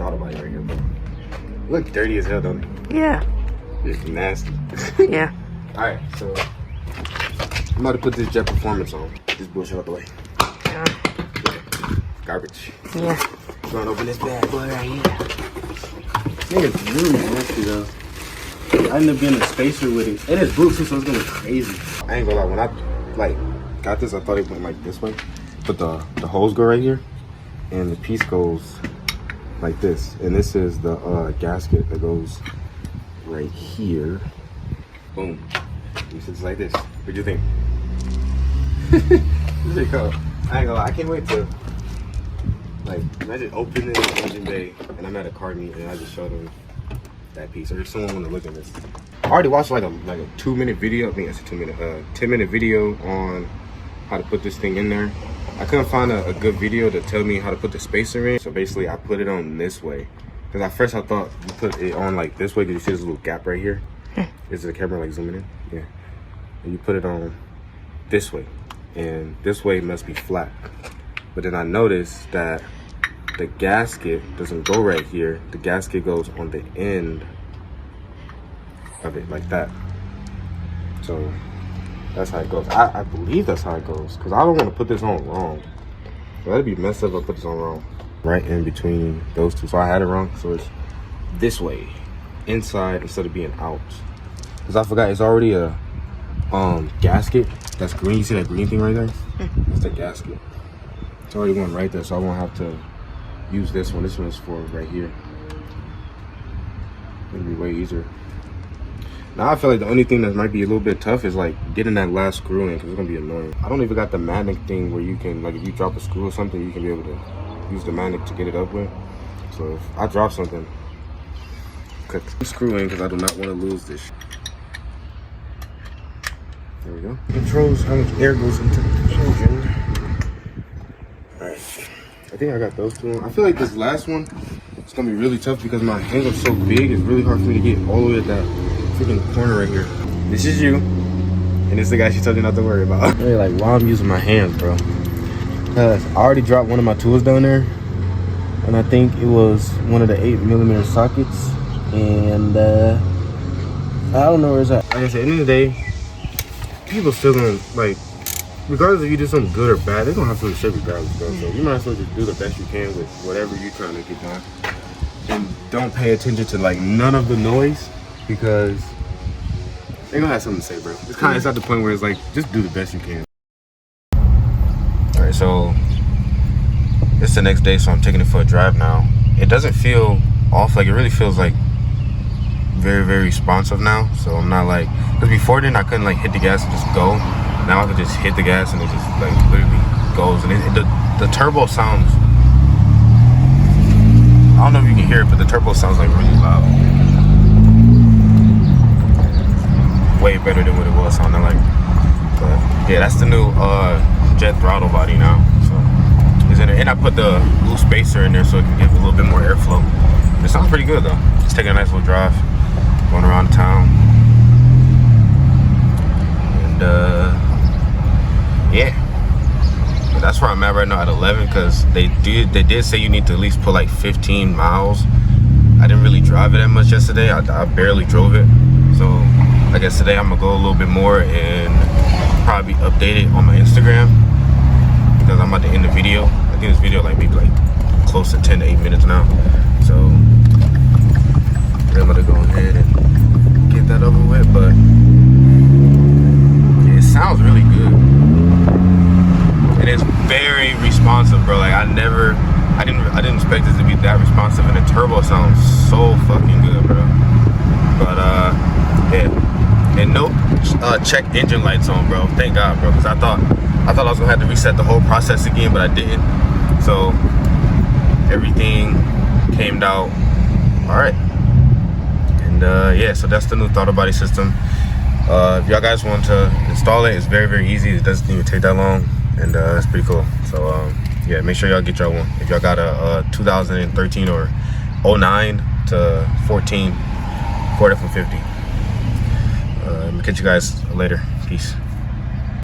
throttle body right here, bro. Look dirty as hell, don't it? Yeah. It's nasty. Yeah. Alright, so I'm about to put this Jet Performance on. This bullshit out the way. Yeah. Garbage. Yeah. Trying to open this bad boy right here. Nigga's really nasty though. I ended up getting a spacer with it. And it's blue too, so it's gonna be crazy. I ain't gonna lie, when I like got this, I thought it went like this way. But the holes go right here, and the piece goes like this. And this is the gasket that goes right here. Boom. It sits like this. What'd you think? This is cool. I ain't gonna lie, I can't wait to like imagine opening the engine bay and I'm at a car meet and I just showed them that piece. Or if someone wanna look at this. I already watched like a 2-minute video. I think it's a 10-minute video on how to put this thing in there. I couldn't find a good video to tell me how to put the spacer in. So basically I put it on this way. Because at first I thought you put it on like this way because you see this little gap right here. Is the camera like zooming in? Yeah. And you put it on this way. And this way must be flat. But then I noticed that the gasket doesn't go right here. The gasket goes on the end of it like that. So that's how it goes. I believe that's how it goes because I don't want to put this on wrong. That'd be messed up if I put this on wrong. Right in between those two. So I had it wrong. So it's this way, inside instead of being out. Because I forgot it's already a gasket that's green. You see that green thing right there? That's the gasket. It's already one right there, so I won't have to use this one. This one is for right here. It'll be way easier. Now I feel like the only thing that might be a little bit tough is like getting that last screw in because it's gonna be annoying. I don't even got the magnet thing where you can like if you drop a screw or something, you can be able to use the magnet to get it up with. So if I drop something, cut the screw in because I do not want to lose this. There we go. Controls how much air goes into the engine. Alright. I think I got those two on. I feel like this last one it's gonna be really tough because my handle's so big, it's really hard for me to get all the way at that freaking corner right here. This is you. And this is the guy she told you not to worry about. Really like while I'm using my hands, bro. I already dropped one of my tools down there. And I think it was one of the 8mm sockets. And I don't know where it's at. Like I said, at the end of the day, people still gonna like regardless if you do something good or bad, they're gonna have something to say regardless, bro. So you might as well just do the best you can with whatever you're trying to get done. And don't pay attention to like none of the noise because they're gonna have something to say, bro. It's at the point where it's like just do the best you can. Alright, so it's the next day, so I'm taking it for a drive now. It doesn't feel off, like it really feels like very, very responsive now. So I'm not like, because before then I couldn't like hit the gas and just go. Now I can just hit the gas and it just like literally goes. And the turbo sounds, I don't know if you can hear it, but the turbo sounds like really loud. Way better than what it was sounding like. But yeah, that's the new Jet Throttle body now. So it's in there. And I put the blue spacer in there so it can give a little bit more airflow. It sounds pretty good though. Just taking a nice little drive, going around town. And yeah, but that's where I'm at right now at 11 because they did say you need to at least put like 15 miles. I didn't really drive it that much yesterday. I barely drove it. So I guess today I'm gonna go a little bit more and probably update it on my Instagram because I'm about to end the video. I think this video like maybe like close to 10 to 8 minutes now. So I'm gonna go ahead and get that over with, but yeah, it sounds really good. And it's very responsive, bro. Like I didn't expect it to be that responsive, and the turbo sounds so fucking good, bro. But yeah. And no check engine lights on, bro. Thank God, bro, because I thought I was gonna have to reset the whole process again, but I didn't. So everything came out all right. And yeah, so that's the new throttle body system. If y'all guys want to install it, it's very, very easy. It doesn't even take that long, and it's pretty cool. So yeah, make sure y'all get y'all one. If y'all got a 2013 or 09 to 14 Ford F-150. Catch you guys later. Peace.